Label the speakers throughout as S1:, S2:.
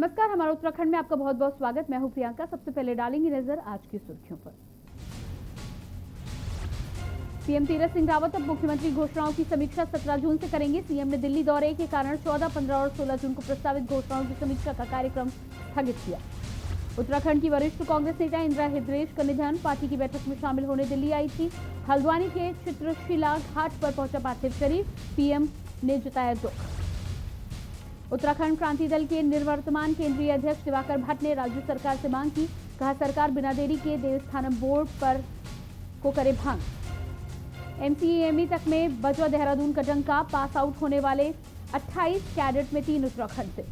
S1: नमस्कार, हमारा उत्तराखंड में आपका बहुत बहुत स्वागत। मैं हूं प्रियंका। सबसे पहले डालेंगे नजर आज की सुर्खियों पर। सीएम तीरथ सिंह रावत अब मुख्यमंत्री घोषणाओं की समीक्षा 17 जून से करेंगे। सीएम ने दिल्ली दौरे के कारण 14, 15 और 16 जून को प्रस्तावित घोषणाओं की समीक्षा का कार्यक्रम स्थगित किया। उत्तराखंड की वरिष्ठ कांग्रेस नेता इंदिरा हृदयेश का निधन। पार्टी की बैठक में शामिल होने दिल्ली आई थी। हल्द्वानी के चित्रशिला घाट पर पहुंचा पार्थिव शरीर। पीएम ने जताया दुख। उत्तराखंड क्रांति दल के निवर्तमान केंद्रीय अध्यक्ष दिवाकर भट्ट ने राज्य सरकार से मांग की। कहा, सरकार बिना देरी के देवस्थानम बोर्ड पर को करे भंग। एमसीएमई तक में बजवा देहरादून का डंका। पास आउट होने वाले 28 कैडेट में 3 उत्तराखंड से।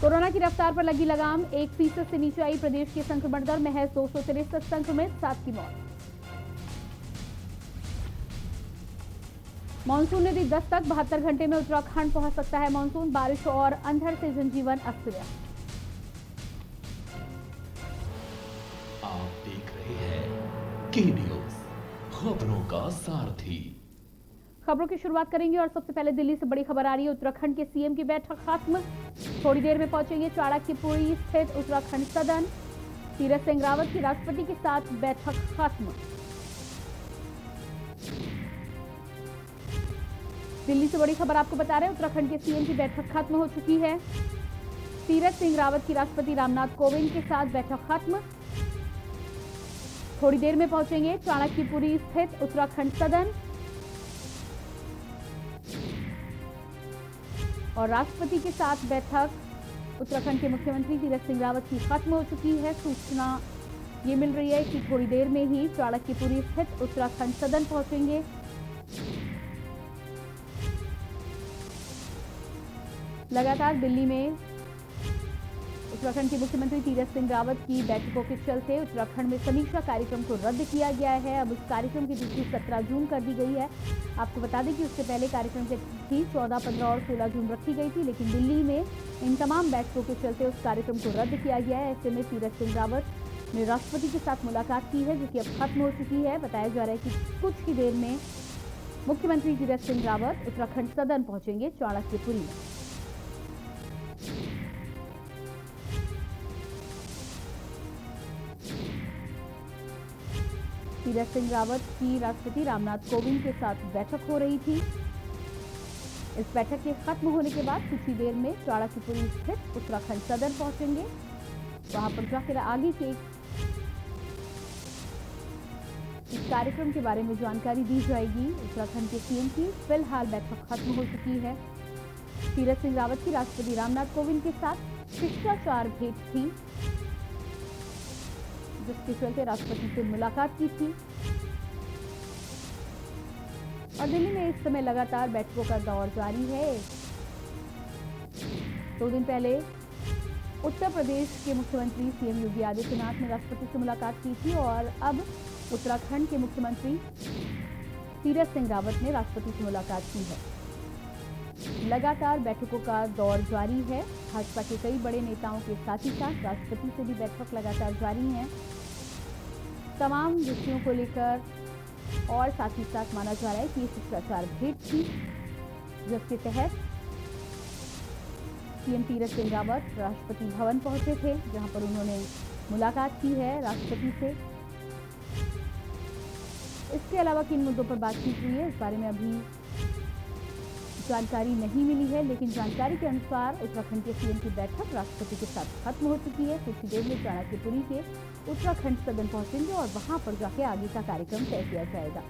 S1: कोरोना की रफ्तार पर लगी लगाम। 1% से नीचे आई प्रदेश की संक्रमण दर। महज 263 संक्रमित, 7 की मौत। मानसून ने दी दस्तक। 72 घंटे में उत्तराखंड पहुंच सकता है मानसून। बारिश और अंधड़ से जनजीवन अस्त व्यस्त।
S2: आप देख रहे हैं के न्यूज, खबरों का सारथी।
S1: खबरों की शुरुआत करेंगे और सबसे पहले दिल्ली से बड़ी खबर आ रही है। उत्तराखंड के सीएम की बैठक खत्म। थोड़ी देर में पहुंचेंगे चाणक्यपुरी स्थित उत्तराखंड सदन। तीरथ सिंह रावत की राष्ट्रपति के साथ बैठक खत्म। दिल्ली से बड़ी खबर आपको बता रहे हैं। उत्तराखंड के सीएम की बैठक खत्म हो चुकी है। तीरथ सिंह रावत की राष्ट्रपति रामनाथ कोविंद के साथ बैठक खत्म। थोड़ी देर में पहुंचेंगे चाणक्यपुरी स्थित उत्तराखंड सदन और राष्ट्रपति के साथ बैठक उत्तराखंड के मुख्यमंत्री तीरथ सिंह रावत की खत्म हो चुकी है। सूचना ये मिल रही है कि थोड़ी देर में ही चाणक्यपुरी स्थित उत्तराखंड सदन पहुंचेंगे। लगातार दिल्ली में उत्तराखंड के मुख्यमंत्री तीरथ सिंह रावत की बैठकों के चलते उत्तराखंड में समीक्षा कार्यक्रम को रद्द किया गया है। अब उस कार्यक्रम की तिथि 17 जून कर दी गई है। आपको बता दें कि उससे पहले कार्यक्रम की तिथि 14, 15 और 16 जून रखी गई थी, लेकिन दिल्ली में इन तमाम बैठकों के चलते उस कार्यक्रम को रद्द किया गया है। ऐसे में तीरथ सिंह रावत ने राष्ट्रपति के साथ मुलाकात की है, जो कि अब खत्म हो चुकी है। बताया जा रहा है कि कुछ ही देर में मुख्यमंत्री तीरथ सिंह रावत उत्तराखंड सदन पहुंचेंगे चाणक्यपुरी में। तीरथ सिंह रावत की राष्ट्रपति रामनाथ कोविंद के साथ बैठक हो रही थी। इस बैठक के खत्म होने के बाद कुछ ही देर में चाणक्यपुरी स्थित उत्तराखंड सदन पहुंचेंगे। वहां पर जाकर आगे के इस कार्यक्रम के बारे में जानकारी दी जाएगी। उत्तराखंड के सीएम की फिलहाल बैठक खत्म हो चुकी है। तीरथ सिंह रावत की राष्ट्रपति रामनाथ कोविंद के साथ शिष्टाचार भेंट थी, जिसके चलते राष्ट्रपति से मुलाकात की थी। और दिल्ली में इस समय लगातार बैठकों का दौर जारी है। 2 दिन पहले उत्तर प्रदेश के मुख्यमंत्री सीएम योगी आदित्यनाथ ने राष्ट्रपति से मुलाकात की थी और अब उत्तराखंड के मुख्यमंत्री तीरथ सिंह रावत ने राष्ट्रपति से मुलाकात की है। लगातार बैठकों का दौर जारी है। भाजपा के कई बड़े नेताओं के साथ ही साथ राष्ट्रपति से भी बैठक लगातार जारी है, तमाम विषयों को लेकर। और साथ ही साथ माना जा रहा है कि ये शिष्टाचार भेंट थी, जिसके तहत सीएम तीरथ सिंह रावत राष्ट्रपति भवन पहुंचे थे, जहां पर उन्होंने मुलाकात की है राष्ट्रपति से। इसके अलावा किन मुद्दों पर बातचीत हुई है, इस बारे में अभी जानकारी नहीं मिली है, लेकिन जानकारी के अनुसार उत्तराखंड के सीएम की बैठक राष्ट्रपति के साथ खत्म हो चुकी है। कुछ ही देर में चाणक्यपुरी के उत्तराखंड सदन पहुंचेंगे और वहां पर जाके आगे का कार्यक्रम तय किया जाएगा।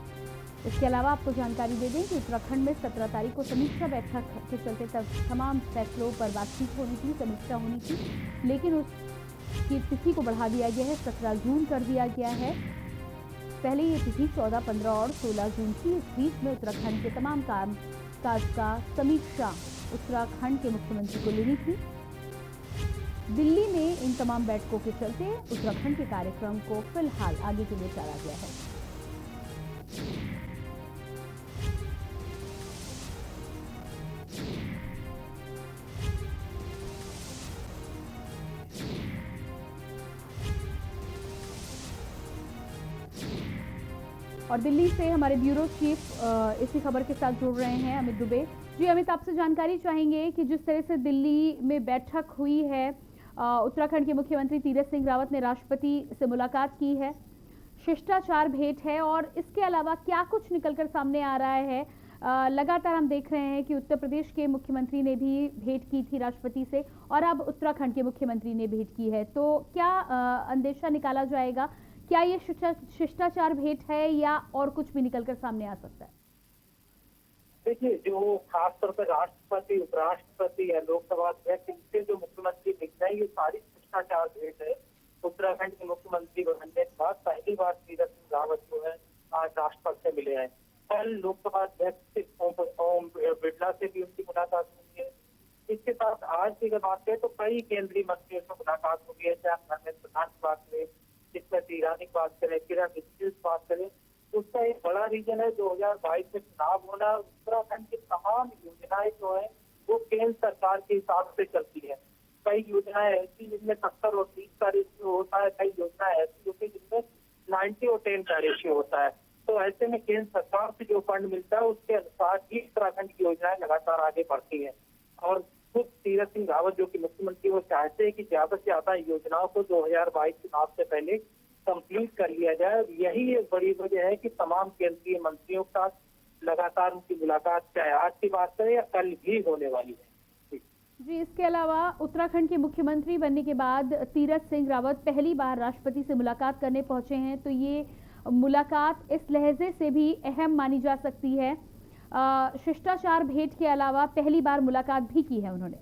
S1: इसके अलावा आपको जानकारी दे दें कि उत्तराखंड में 17 तारीख को समीक्षा बैठक के चलते तमाम फैसलों पर बातचीत होनी थी, समीक्षा होनी थी, लेकिन उसकी तिथि को बढ़ा दिया गया है, 17 जून कर दिया गया है। पहले ये तिथि 14, 15 और 16 जून की। इस बीच में उत्तराखंड के तमाम काज का समीक्षा उत्तराखंड के मुख्यमंत्री को लेनी थी। दिल्ली में इन तमाम बैठकों के चलते उत्तराखंड के कार्यक्रम को फिलहाल आगे के लिए टाला गया है। और दिल्ली से हमारे ब्यूरो चीफ इसी खबर के साथ जुड़ रहे हैं अमित दुबे। जी अमित, आपसे जानकारी चाहेंगे कि जिस तरह से दिल्ली में बैठक हुई है, उत्तराखंड के मुख्यमंत्री तीरथ सिंह रावत ने राष्ट्रपति से मुलाकात की है, शिष्टाचार भेंट है और इसके अलावा क्या कुछ निकलकर सामने आ रहा है? लगातार हम देख रहे हैं कि उत्तर प्रदेश के मुख्यमंत्री ने भी भेंट की थी राष्ट्रपति से और अब उत्तराखंड के मुख्यमंत्री ने भेंट की है, तो क्या अंदेशा निकाला जाएगा? क्या ये शिष्टाचार भेंट है या और कुछ भी निकलकर सामने आ सकता है?
S3: देखिए, जो खासतौर पर राष्ट्रपति, उपराष्ट्रपति या लोकसभा अध्यक्ष, इनसे जो मुख्यमंत्री दिख रहे हैं, ये सारी शिष्टाचार भेंट है। उत्तराखंड के मुख्यमंत्री बनने के बाद पहली बार तीरथ सिंह रावत जो है आज राष्ट्रपति से मिले हैं। कल लोकसभा अध्यक्ष ओम बिरला से भी उनकी मुलाकात हुई है। इसके साथ आज की अगर बात करें तो कई केंद्रीय मंत्रियों से मुलाकात हुई है, चाहे धर्मेंद्र प्रधान की बात करें, स्मृति ईरानी की बात करें, किरण रिजिजू की बात करें। उसका एक बड़ा रीजन है 2022 में चुनाव होना। उत्तराखंड की तमाम योजनाएं जो है वो केंद्र सरकार के हिसाब से चलती है। कई योजनाएं ऐसी जिनमें 70 और 30 का रेशियो होता है, कई योजनाएं ऐसी होती है जिनमें 90 और 10 का रेशियो होता है। तो ऐसे में केंद्र सरकार से जो फंड मिलता है उसके अनुसार ही उत्तराखंड की योजनाएं लगातार आगे बढ़ती है। और खुद तीरथ सिंह रावत जो कि मुख्यमंत्री, वो चाहते हैं कि ज्यादा से ज्यादा योजनाओं को 2022 चुनाव से पहले कंप्लीट कर लिया जाए। यही एक बड़ी वजह है कि तमाम केंद्रीय मंत्रियों के साथ लगातार उनकी मुलाकात, चाहे आज की बात करें या कल भी होने वाली है।
S1: जी, इसके अलावा उत्तराखंड के मुख्यमंत्री बनने के बाद तीरथ सिंह रावत पहली बार राष्ट्रपति से मुलाकात करने पहुंचे हैं, तो ये मुलाकात इस लहजे से भी अहम मानी जा सकती है। शिष्टाचार भेंट के अलावा पहली बार मुलाकात भी की है उन्होंने।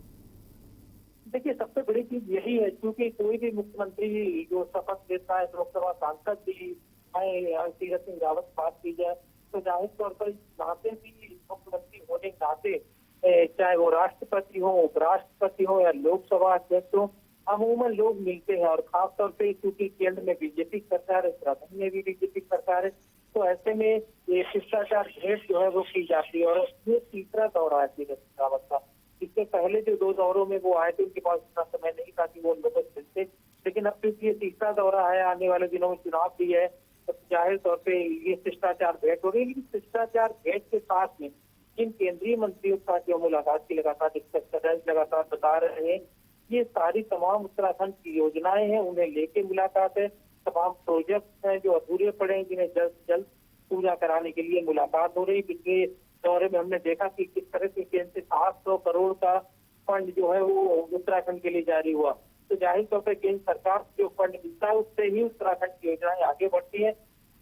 S3: देखिए, सबसे बड़ी चीज यही है, क्योंकि कोई भी मुख्यमंत्री जो शपथ लेता है, लोकसभा सांसद भी तीरथ सिंह रावत से बात की जाए तो जाहिर तौर पर नाते भी मुख्यमंत्री होने के नाते, चाहे वो राष्ट्रपति हो, उपराष्ट्रपति हो या लोकसभा अध्यक्ष हो, अमूमन लोग मिलते हैं। और खासतौर पे क्योंकि केंद्र में बीजेपी सरकार है, उत्तराखंड में भी बीजेपी सरकार है, तो ऐसे में ये शिष्टाचार भेंट जो है वो की जाती है। और ये तीसरा दौरा है तीरथ सिंह रावत का। इससे पहले जो 2 दौरों में वो आए थे उनके पास इतना समय नहीं था कि वो लोगों से मिलते, लेकिन अब क्योंकि ये तीसरा दौरा है, आने वाले दिनों में चुनाव भी है, तो जाहिर तौर पे ये शिष्टाचार भेंट हो रही है। लेकिन शिष्टाचार भेंट के साथ में जिन केंद्रीय मंत्रियों के साथ जो मुलाकात की लगातार डिस्कस कर रहे हैं, लगातार बता रहे हैं, ये सारी तमाम उत्तराखंड की योजनाएं हैं, उन्हें लेके मुलाकात है। तमाम प्रोजेक्ट हैं जो अधूरे पड़े हैं, जिन्हें जल्द से जल्द पूरा कराने के लिए मुलाकात हो रही है। पिछले दौरे में हमने देखा कि किस तरह से केंद्र से 700 करोड़ का फंड जो है वो उत्तराखंड के लिए जारी हुआ। तो जाहिर तौर पर केंद्र सरकार से जो फंड मिलता है उससे ही उत्तराखंड की योजनाएं आगे बढ़ती है,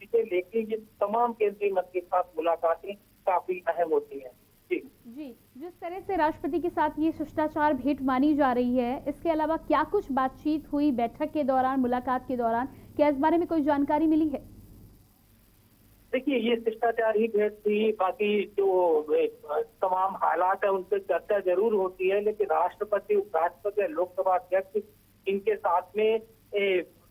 S3: जिसे लेके ये तमाम केंद्रीय मंत्री के साथ मुलाकातें काफी अहम होती है।
S1: जी, जिस तरह से राष्ट्रपति के साथ ये शिष्टाचार भेंट मानी जा रही है, इसके अलावा क्या कुछ बातचीत हुई बैठक के दौरान, मुलाकात के दौरान? क्या इस बारे में कोई जानकारी मिली है?
S3: देखिए, ये शिष्टाचार ही भेंट थी, बाकी जो तमाम हालात है उन पर चर्चा जरूर होती है, लेकिन राष्ट्रपति, उपराष्ट्रपति, लोकसभा अध्यक्ष, इनके साथ में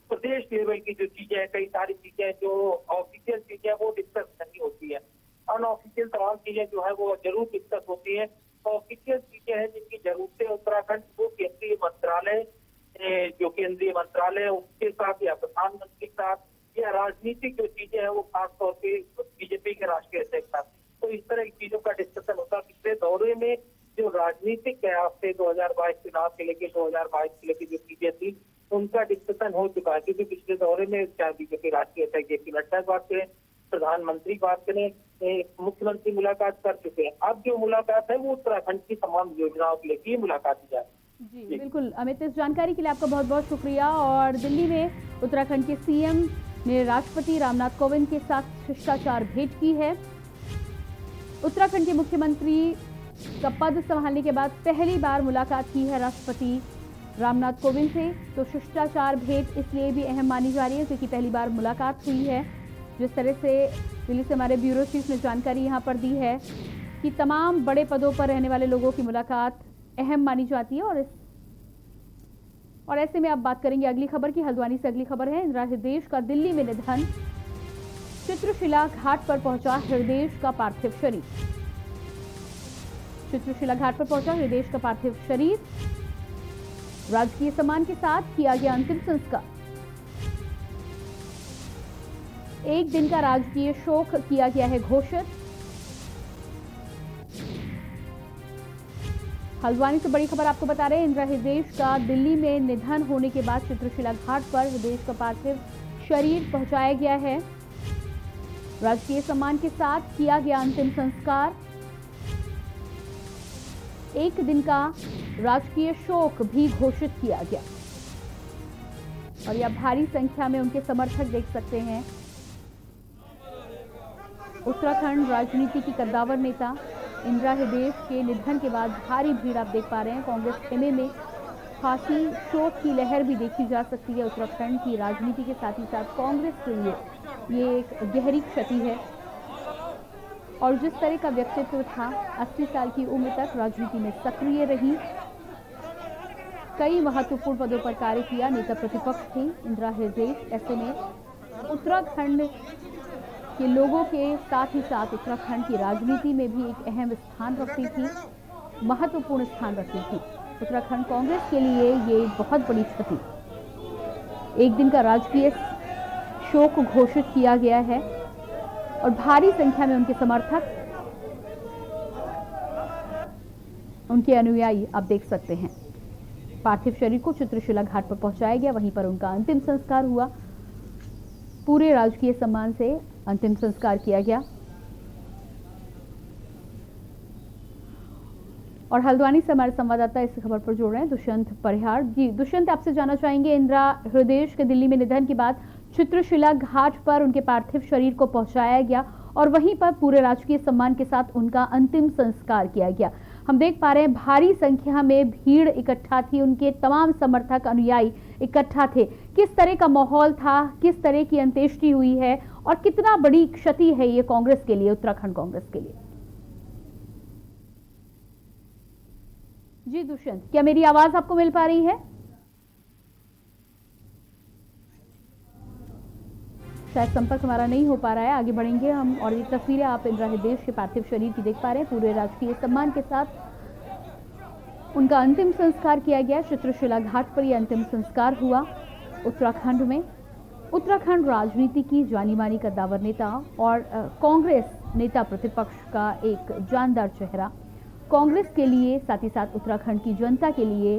S3: प्रदेश लेवल की जो चीजें हैं, कई सारी चीजें जो ऑफिशियल चीजें वो डिस्कस नहीं होती है। अनऑफिशियल तमाम चीजें जो है वो जरूर डिस्कस होती है। ऑफिशियल चीजें हैं जिनकी जरूरत है उत्तराखंड को केंद्रीय मंत्रालय, जो केंद्रीय मंत्रालय है उसके साथ या प्रधानमंत्री के साथ, या राजनीतिक जो चीजें हैं वो खासतौर पे बीजेपी के राष्ट्रीय अध्यक्ष साथ, तो इस तरह की चीजों का डिस्कशन होता है। पिछले दौरे में जो राजनीतिक कयास थे 2022 चुनाव के लेके, 2022 के लेके जो चीजें थी उनका डिस्कशन हो चुका है, क्योंकि पिछले दौरे में चाहे बीजेपी राष्ट्रीय अध्यक्ष जेपी नड्डा की बात करें, प्रधानमंत्री बात करें, मुख्यमंत्री मुलाकात कर चुके हैं। अब जो मुलाकात है वो उत्तराखंड की तमाम योजनाओं के लिए मुलाकात की जाए।
S1: जी बिल्कुल अमित, इस जानकारी के लिए आपका बहुत बहुत शुक्रिया। और दिल्ली में उत्तराखंड के सीएम ने राष्ट्रपति रामनाथ कोविंद के साथ शिष्टाचार भेंट की है। उत्तराखंड के मुख्यमंत्री का पद संभालने के बाद पहली बार मुलाकात की है राष्ट्रपति रामनाथ कोविंद से, तो शिष्टाचार भेंट इसलिए भी अहम मानी जा रही है क्योंकि पहली बार मुलाकात हुई है। जिस तरह से दिल्ली से हमारे ब्यूरो चीफ ने जानकारी यहाँ पर दी है कि तमाम बड़े पदों पर रहने वाले लोगों की मुलाकात अहम मानी जाती है। और ऐसे में अब बात करेंगे अगली खबर की। हल्द्वानी से अगली खबर है, इंदिरा हृदयेश का दिल्ली में निधन। चित्रशिला घाट पर पहुंचा हृदयेश का पार्थिव शरीर। चित्रशिला घाट पर पहुंचा हृदयेश का पार्थिव शरीर, राजकीय सम्मान के साथ किया गया अंतिम संस्कार। एक दिन का राजकीय शोक किया गया है घोषित। हल्द्वानी से बड़ी खबर आपको बता रहे हैं, इंदिरा हृदय का दिल्ली में निधन होने के बाद चित्रशिला घाट पर हृदय का पार्थिव शरीर पहुंचाया गया है। राजकीय सम्मान के साथ किया गया अंतिम संस्कार। एक दिन का राजकीय शोक भी घोषित किया गया और यह भारी संख्या में उनके समर्थक देख सकते हैं। उत्तराखंड राजनीति की कद्दावर नेता इंदिरा हृदय के निधन के बाद भारी भीड़ आप देख पा रहे हैं। कांग्रेस खेमे में खासी शोक की लहर भी देखी जा सकती है। उत्तराखंड की राजनीति के साथ ही साथ कांग्रेस के लिए ये एक गहरी क्षति है और जिस तरह का व्यक्तित्व था, 80 साल की उम्र तक राजनीति में सक्रिय रही, कई महत्वपूर्ण पदों पर कार्य किया, नेता प्रतिपक्ष थी इंदिरा हृदय। ऐसे में उत्तराखंड के लोगों के साथ ही साथ उत्तराखंड की राजनीति में भी एक अहम स्थान रखती थी, महत्वपूर्ण स्थान रखती थी। उत्तराखंड कांग्रेस के लिए ये बहुत बड़ी क्षति। एक दिन का राजकीय शोक घोषित किया गया है और भारी संख्या में उनके समर्थक, उनके अनुयायी आप देख सकते हैं। पार्थिव शरीर को चित्रशिला घाट पर पहुंचाया गया, वहीं पर उनका अंतिम संस्कार हुआ। पूरे राजकीय सम्मान से अंतिम संस्कार किया गया। और हल्द्वानी से हमारे संवाददाता इस खबर पर जुड़ रहे हैं दुष्यंत परिहार। जी दुष्यंत, आपसे जानना चाहेंगे, इंदिरा हृदय के दिल्ली में निधन के बाद चित्रशिला घाट पर उनके पार्थिव शरीर को पहुंचाया गया और वहीं पर पूरे राजकीय सम्मान के साथ उनका अंतिम संस्कार किया गया। हम देख पा रहे हैं भारी संख्या में भीड़ इकट्ठा थी, उनके तमाम समर्थक अनुयायी इकट्ठा थे। किस तरह का माहौल था, किस तरह की अंत्येष्टि हुई है और कितना बड़ी क्षति है ये कांग्रेस के लिए, उत्तराखंड कांग्रेस के लिए? जी दुष्यंत, क्या मेरी आवाज आपको मिल पा रही है? शायद संपर्क हमारा नहीं हो पा रहा है, आगे बढ़ेंगे हम। और ये तस्वीरें आप इंदिरा हृदय के पार्थिव शरीर की देख पा रहे हैं। पूरे राजकीय सम्मान के साथ उनका अंतिम संस्कार किया गया। चित्रशिला घाट पर यह अंतिम संस्कार हुआ उत्तराखंड में। उत्तराखंड राजनीति की जानी मानी कद्दावर नेता और कांग्रेस नेता प्रतिपक्ष का एक जानदार चेहरा। कांग्रेस के लिए साथ ही साथ उत्तराखंड की जनता के लिए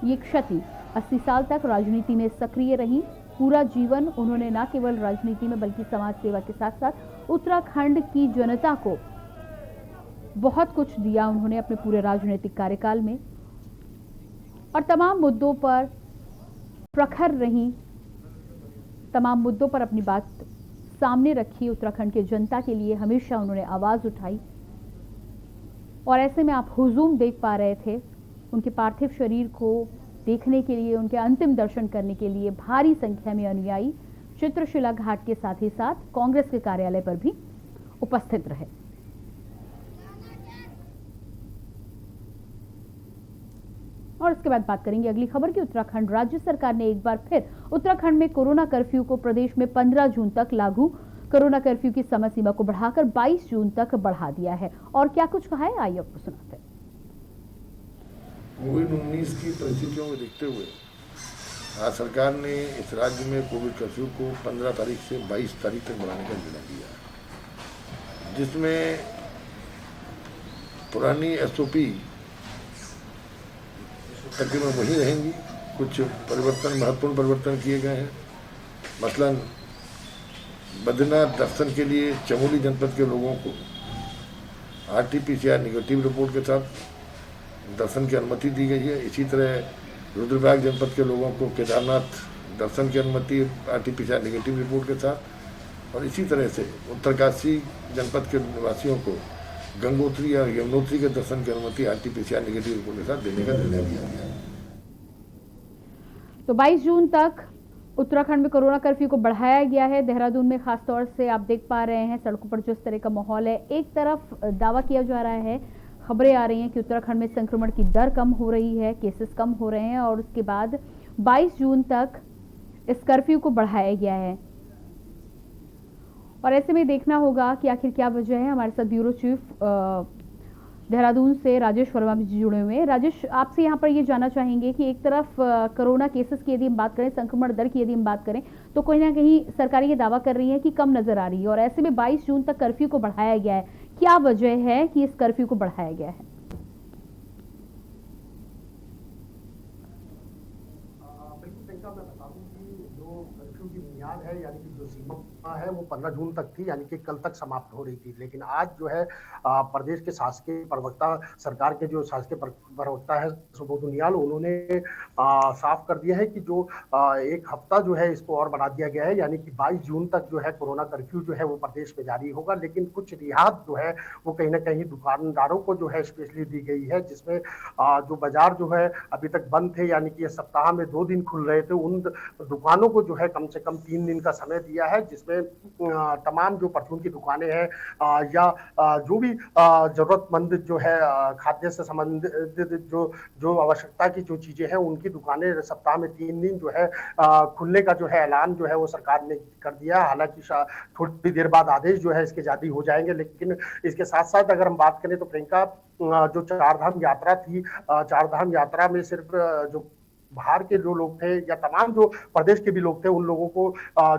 S1: ये क्षति। 80 साल तक राजनीति में सक्रिय रही, पूरा जीवन उन्होंने न केवल राजनीति में बल्कि समाज सेवा के साथ साथ उत्तराखंड की जनता को बहुत कुछ दिया उन्होंने अपने पूरे राजनीतिक कार्यकाल में और तमाम मुद्दों पर प्रखर रही, तमाम मुद्दों पर अपनी बात सामने रखी। उत्तराखंड के जनता के लिए हमेशा उन्होंने आवाज उठाई और ऐसे में आप हुजूम देख पा रहे थे। उनके पार्थिव शरीर को देखने के लिए, उनके अंतिम दर्शन करने के लिए भारी संख्या में अनुयायी चित्रशिला घाट के साथ ही साथ कांग्रेस के कार्यालय पर भी उपस्थित रहे। और इसके बाद बात करेंगे अगली खबर की। उत्तराखंड राज्य सरकार ने एक बार फिर उत्तराखंड में कोरोना कर्फ्यू को प्रदेश में 15 जून तक लागू, कोरोना कर्फ्यू की समय सीमा को बढ़ाकर 22 जून तक बढ़ा दिया है। और क्या कुछ कहा है, आइए आपको सुनाते हैं।
S4: कोविड-19 की परिस्थितियों को देखते हुए आज सरकार ने इस राज्य में कोविड कर्फ्यू को 15 तारीख से 22 तारीख तक बढ़ाने का निर्णय लिया है, जिसमें पुरानी एसओपी तकरीबन वही रहेंगी। कुछ परिवर्तन, महत्वपूर्ण परिवर्तन किए गए हैं। मसलन बद्रीनाथ दर्शन के लिए चमोली जनपद के लोगों को RT-PCR नेगेटिव रिपोर्ट के साथ दर्शन की अनुमति दी गई है। इसी तरह रुद्रप्रयाग जनपद के लोगों को केदारनाथ दर्शन की अनुमति RT-PCR नेगेटिव रिपोर्ट के साथ, और इसी तरह से उत्तरकाशी जनपद के निवासियों को गंगोत्री या यमुनोत्री के दर्शन की अनुमति RT-PCR नेगेटिव रिपोर्ट के साथ देने का निर्णय लिया गया है।
S1: तो 22 जून तक उत्तराखंड में कोरोना कर्फ्यू को बढ़ाया गया है। देहरादून में खासतौर से आप देख पा रहे हैं सड़कों पर जिस तरह का माहौल है। एक तरफ दावा किया जा रहा है, खबरें आ रही हैं कि उत्तराखंड में संक्रमण की दर कम हो रही है, केसेस कम हो रहे हैं और उसके बाद 22 जून तक इस कर्फ्यू को बढ़ाया गया है। और ऐसे में देखना होगा कि आखिर क्या वजह है। हमारे साथ ब्यूरो चीफ देहरादून से राजेश वर्मा जी जुड़े हुए हैं। राजेश, आपसे यहाँ पर ये जानना चाहेंगे कि एक तरफ कोरोना केसेस की यदि हम बात करें, संक्रमण दर की यदि हम बात करें, तो कहीं ना कहीं सरकार ये दावा कर रही है कि कम नजर आ रही है, और ऐसे में 22 जून तक कर्फ्यू को बढ़ाया गया है। क्या वजह है कि इस कर्फ्यू को बढ़ाया गया है?
S5: मैं बता दूं कि जो कर्फ्यू की मियाद है, यानी कि जो सीमा है, वो 15 जून तक थी, यानी कि कल तक समाप्त हो रही थी। लेकिन आज जो है प्रदेश के शासकीय प्रवक्ता, सरकार के जो शासकीय प्रवक्ता है सुबोध उनियाल, उन्होंने साफ कर दिया है कि जो एक हफ्ता जो है इसको और बढ़ा दिया गया है, यानी कि 22 जून तक जो है कोरोना कर्फ्यू जो है वो प्रदेश में जारी होगा। लेकिन कुछ रियायत जो है वो कहीं ना कहीं दुकानदारों को जो है स्पेशली दी गई है, जिसमें जो बाजार जो है अभी तक बंद थे, यानी कि सप्ताह में 2 दिन खुल रहे थे, उन दुकानों को जो है कम से कम 3 दिन का समय दिया है, जिसमें तमाम जो परचून की दुकानें हैं या जो भी जरूरतमंद जो है खाद्य से संबंधित जो आवश्यकता की जो चीजें हैं, उनकी दुकानें सप्ताह में 3 दिन जो है खुलने का जो है ऐलान जो है वो सरकार ने कर दिया। हालांकि थोड़ी देर बाद आदेश जो है इसके जारी हो जाएंगे। लेकिन इसके साथ साथ अगर हम बात करें तो प्रियंका, जो चारधाम यात्रा थी, चारधाम यात्रा में सिर्फ जो बाहर के जो लोग थे या तमाम जो प्रदेश के भी लोग थे, उन लोगों को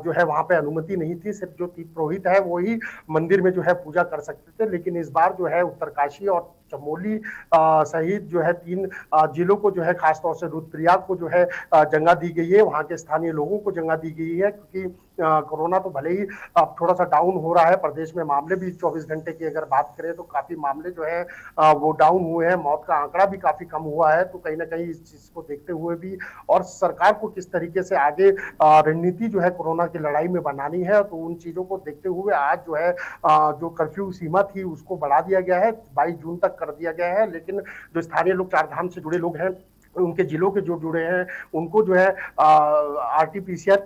S5: जो है वहां पे अनुमति नहीं थी। सिर्फ जो पुरोहित है वो ही मंदिर में जो है पूजा कर सकते थे। लेकिन इस बार जो है उत्तरकाशी और चमोली सहित जो है 3 जिलों को जो है खासतौर से रुद्रप्रयाग को जो है जगह दी गई है, वहां के स्थानीय लोगों को जगह दी गई है, क्योंकि कोरोना तो भले ही अब थोड़ा सा डाउन हो रहा है, प्रदेश में मामले भी 24 घंटे की अगर बात करें तो काफी मामले जो है वो डाउन हुए हैं, मौत का आंकड़ा भी काफी कम हुआ है। तो कहीं ना कहीं इस चीज को देखते हुए भी और सरकार को किस तरीके से आगे रणनीति जो है कोरोना की लड़ाई में बनानी है, तो उन चीजों को देखते हुए आज जो है जो कर्फ्यू सीमा थी उसको बढ़ा दिया गया है, 22 जून तक कर दिया गया है। लेकिन जो स्थानीय लोग, चारधाम से जुड़े लोग हैं, उनके जिलों के जो जुड़े हैं, उनको जो है RT-PCR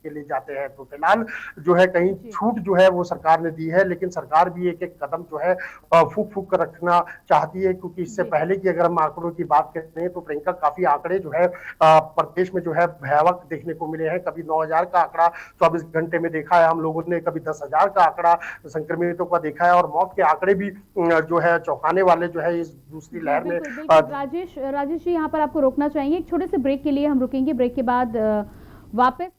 S5: के लिए जाते हैं। तो फिलहाल जो है कहीं छूट जो है वो सरकार ने दी है, लेकिन सरकार भी एक एक कदम जो है फूक फूक कर रखना चाहती है, क्योंकि इससे पहले की अगर हम आंकड़ों की बात करते हैं तो प्रियंका काफी आंकड़े जो है प्रदेश में जो है भयावह देखने को मिले हैं। कभी 9,000 का आंकड़ा 24 घंटे में देखा है हम लोगों ने, कभी 10,000 का आंकड़ा संक्रमितों का देखा है, और मौत के आंकड़े भी जो है चौंकाने वाले जो है इस दूसरी लहर में।
S1: राजेश जी, यहाँ पर आपको रोकना चाहेंगे, एक छोटे से ब्रेक के लिए हम रुकेंगे। ब्रेक के बाद वापस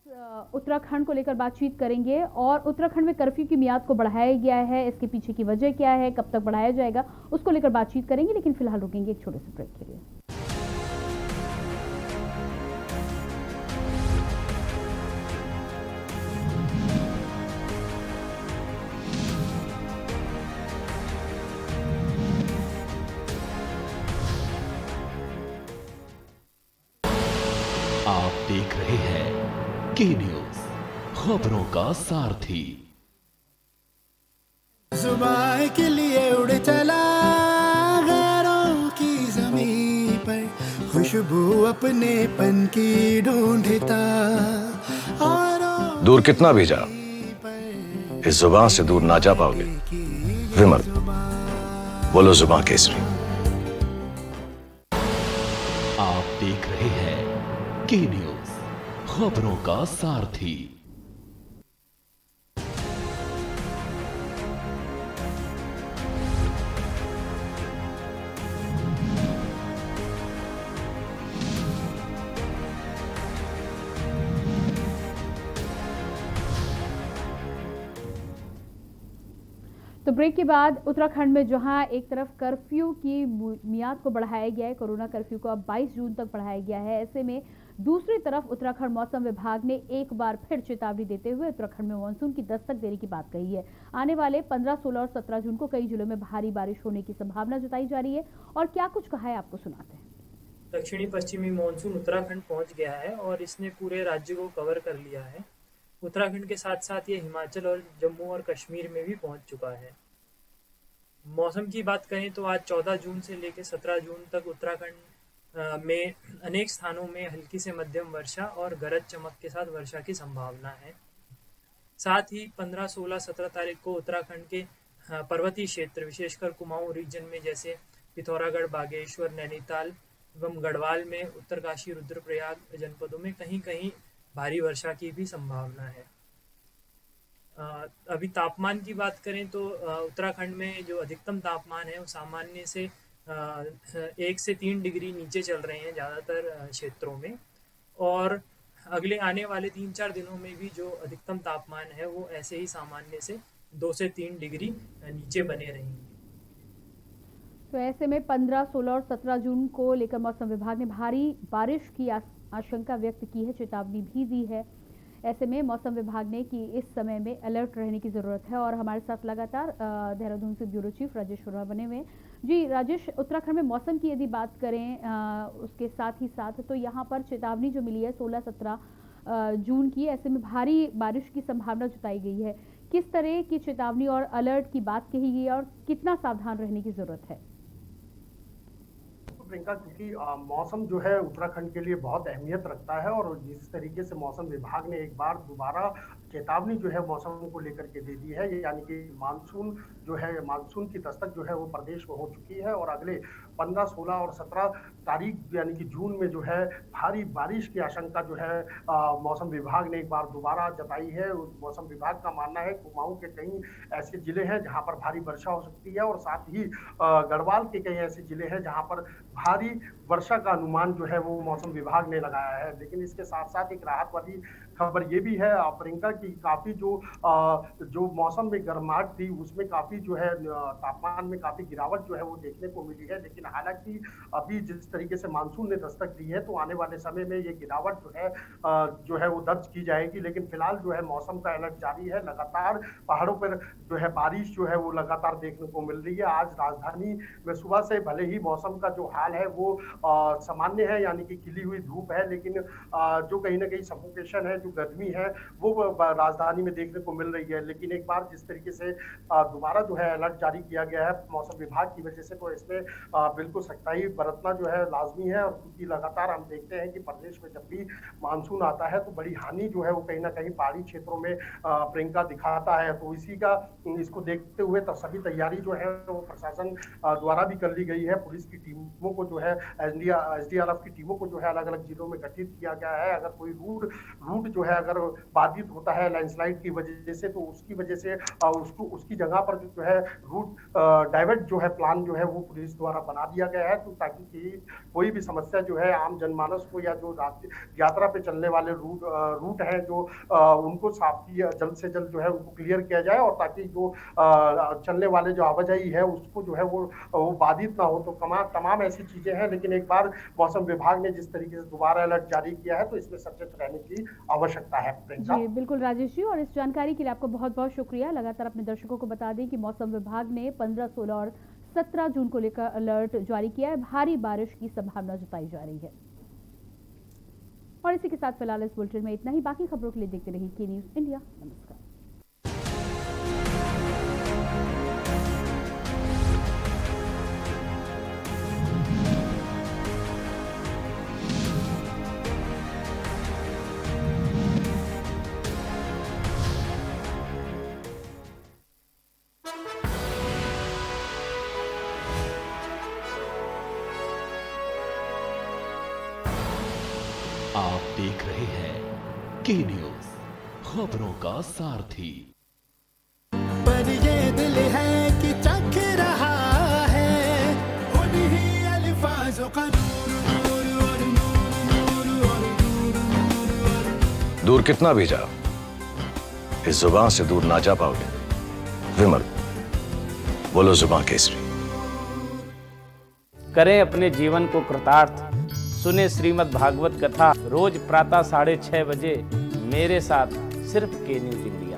S1: उत्तराखंड को लेकर बातचीत करेंगे, और उत्तराखंड में कर्फ्यू की मियाद को बढ़ाया गया है, इसके पीछे की वजह क्या है, कब तक बढ़ाया जाएगा, उसको लेकर बातचीत करेंगे। लेकिन फिलहाल रुकेंगे एक छोटे से ब्रेक के लिए।
S2: आप देख रहे हैं के न्यूज, खबरों का सारथी।
S6: जुबान के लिए उड़ चला गैरों की ज़मीं पर, खुशबू अपने पन की ढूंढता।
S7: दूर कितना भी जा, इस जुबान से दूर ना जा पाओगे। विमल, बोलो जुबान केसरी।
S2: आप देख रहे हैं के न्यूज, खबरों का सारथी।
S1: तो ब्रेक के बाद उत्तराखंड में जहां एक तरफ कर्फ्यू की मियाद को बढ़ाया गया है, कोरोना कर्फ्यू को अब 22 जून तक बढ़ाया गया है, ऐसे में दूसरी तरफ उत्तराखंड मौसम विभाग ने एक बार फिर चेतावनी देते हुए उत्तराखंड में मानसून की दस्तक देने की बात कही है। आने वाले 15, 16 और 17 जून को कई जिलों में भारी बारिश होने की संभावना जताई जा रही है, और क्या कुछ कहा है आपको सुनाते हैं।
S8: दक्षिणी पश्चिमी मानसून उत्तराखंड पहुंच गया है और इसने पूरे राज्य को कवर कर लिया है। उत्तराखंड के साथ साथ ये हिमाचल और जम्मू और कश्मीर में भी पहुंच चुका है। मौसम की बात करें तो आज 14 जून से लेकर 17 जून तक उत्तराखंड में अनेक स्थानों में हल्की से मध्यम वर्षा और गरज चमक के साथ वर्षा की संभावना है। साथ ही 15, 16, 17 तारीख को उत्तराखंड के पर्वतीय क्षेत्र, विशेषकर कुमाऊं रीजन में जैसे पिथौरागढ़, बागेश्वर, नैनीताल एवं गढ़वाल में, उत्तरकाशी, रुद्रप्रयाग जनपदों में कहीं कहीं भारी वर्षा की भी संभावना है। अभी तापमान की बात करें तो उत्तराखंड में जो अधिकतम तापमान है वो सामान्य से 1 से 3 डिग्री नीचे चल रहे हैं ज़्यादातर क्षेत्रों में, और अगले आने वाले 3-4 दिनों में भी जो अधिकतम तापमान है वो ऐसे ही सामान्य से 2 से 3 डिग्री नीचे बने रहेंगे।
S1: तो ऐसे में 15, 16 और 17 जून को लेकर मौसम विभाग ने भारी बारिश की आशंका व्यक्त की है, चेतावनी भी दी है। ऐसे में मौसम विभाग ने कि इस समय में अलर्ट रहने की ज़रूरत है। और हमारे साथ लगातार देहरादून से ब्यूरो चीफ राजेश वर्मा बने हुए। जी राजेश, उत्तराखंड में मौसम की यदि बात करें उसके साथ ही साथ तो यहाँ पर चेतावनी जो मिली है 16-17 जून की, ऐसे में भारी बारिश की संभावना जताई गई है। किस तरह की चेतावनी और अलर्ट की बात कही गई है और कितना सावधान रहने की ज़रूरत है?
S5: प्रियंका, क्योंकि मौसम जो है उत्तराखंड के लिए बहुत अहमियत रखता है और जिस तरीके से मौसम विभाग ने एक बार दोबारा चेतावनी जो है मौसम को लेकर के दे दी है, यानी कि मानसून जो है, मानसून की दस्तक जो है वो प्रदेश में हो चुकी है और अगले 15, 16 और 17 तारीख यानी कि जून में जो है भारी बारिश की आशंका जो है मौसम विभाग ने एक बार दोबारा जताई है। मौसम विभाग का मानना है कुमाऊं के कई ऐसे जिले हैं जहां पर भारी वर्षा हो सकती है और साथ ही गढ़वाल के कई ऐसे जिले हैं जहां पर भारी वर्षा का अनुमान जो है वो मौसम विभाग ने लगाया है। लेकिन इसके साथ साथ एक राहत वाली खबर ये भी है प्रियंका की काफी जो मौसम में गर्माहट थी उसमें काफी जो है तापमान में काफी गिरावट जो है वो देखने को मिली है। लेकिन हालांकि अभी जिस तरीके से मानसून ने दस्तक दी है तो आने वाले समय में ये गिरावट जो है वो दर्ज की जाएगी। लेकिन फिलहाल जो है मौसम का अलर्ट जारी है, लगातार पहाड़ों पर जो है बारिश जो है वो लगातार देखने को मिल रही है। आज राजधानी में सुबह से भले ही मौसम का जो हाल है वो सामान्य है, यानी कि खिली हुई धूप है, लेकिन जो कहीं ना कहीं सफोकेशन है, जो गर्मी है वो राजधानी में देखने को मिल रही है। लेकिन एक बार जिस तरीके से दोबारा जो है अलर्ट जारी किया गया है मौसम विभाग की वजह से, तो इसमें बिल्कुल सख्ताई बरतना जो है लाजमी है। और क्योंकि लगातार हम देखते हैं कि प्रदेश में जब भी मानसून आता है तो बड़ी हानि जो है वो कहीं ना कहीं पहाड़ी क्षेत्रों में प्रियंका दिखाता है। तो इसको देखते हुए तो सभी तैयारी जो है वो प्रशासन द्वारा भी कर ली गई है। पुलिस की टीमों को जो है SDRF की टीमों को जो है अलग अलग जिलों में गठित किया गया है। अगर कोई रूट जो है अगर बाधित होता है लैंडस्लाइड की वजह से तो उसकी वजह से उसकी जगह पर जो है रूट डाइवर्ट जो है प्लान जो है वो पुलिस द्वारा बना दिया गया है, तो ताकि कोई भी समस्या जो है आम जनमानस को या जो यात्रा पे चलने वाले रूट हैं जो उनको साफ किया जल्द से जल्द जो है उनको क्लियर किया जाए और ताकि जो चलने वाले जो आवाजाही है उसको जो है वो बाधित ना हो। तो तमाम ऐसी चीजें हैं। लेकिन एक बार मौसम विभाग ने जिस तरीके से दोबारा अलर्ट जारी किया है तो इसमें सचेत रहने की आवश्यकता है।
S1: जी बिल्कुल राजेश जी, और इस जानकारी के लिए आपको बहुत बहुत शुक्रिया। लगातार अपने दर्शकों को बता दें कि मौसम विभाग ने 15, 16 और 17 जून को लेकर अलर्ट जारी किया है। भारी बारिश की संभावना जताई जा रही है। और इसी के साथ फिलहाल इस बुलेटिन में इतना ही। बाकी खबरों के लिए देखते रहिए के न्यूज़ इंडिया। नमस्कार।
S2: आप देख रहे हैं के न्यूज़, खबरों का सारथी।
S6: पर ये दिल है कि चख रहा है उन्हीं अल्फाजों का
S7: दूर कितना भी जाओ, इस जुबान से दूर ना जा पाओगे। विमल, बोलो जुबान केसरी।
S9: करें अपने जीवन को कृतार्थ, सुने श्रीमद् भागवत कथा रोज प्रातः 6:30 बजे मेरे साथ सिर्फ के न्यूज़ इंडिया।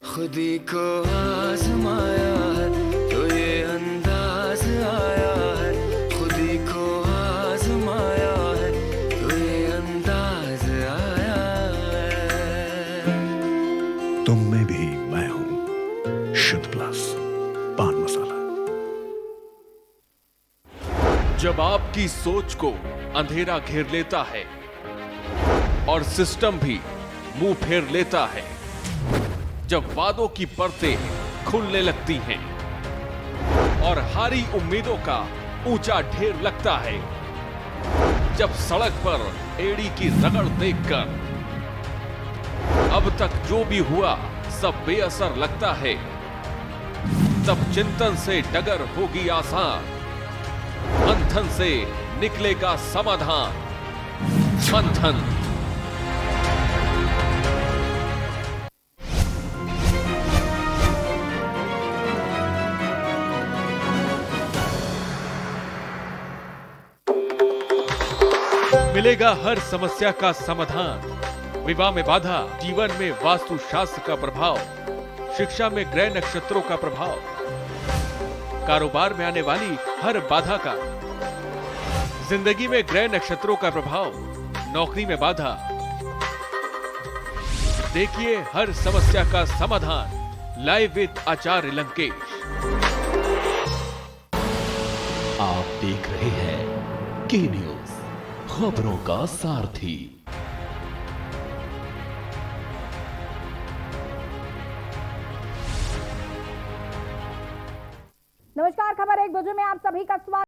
S10: खुदी को आजमाया है तो ये अंदाज आया है, खुदी को आजमाया है तो ये अंदाज आया है।
S11: तुम में भी मैं हूं, शुद्ध प्लस पान मसाला।
S2: जब आपकी सोच को अंधेरा घेर लेता है और सिस्टम भी मुंह फेर लेता है, जब वादों की परतें खुलने लगती हैं और हारी उम्मीदों का ऊंचा ढेर लगता है, जब सड़क पर एड़ी की रगड़ देखकर अब तक जो भी हुआ सब बेअसर लगता है, तब चिंतन से डगर होगी आसान, मंथन से निकलेगा समाधान। मंथन। मिलेगा हर समस्या का समाधान। विवाह में बाधा, जीवन में वास्तु शास्त्र का प्रभाव, शिक्षा में ग्रह नक्षत्रों का प्रभाव, कारोबार में आने वाली हर बाधा का, जिंदगी में ग्रह नक्षत्रों का प्रभाव, नौकरी में बाधा। देखिए हर समस्या का समाधान लाइव विद आचार्य लंकेश।
S12: आप देख रहे हैं के न्यूज, खबरों का सारथी।
S1: नमस्कार, खबर 1 बजे में आप सभी का स्वागत।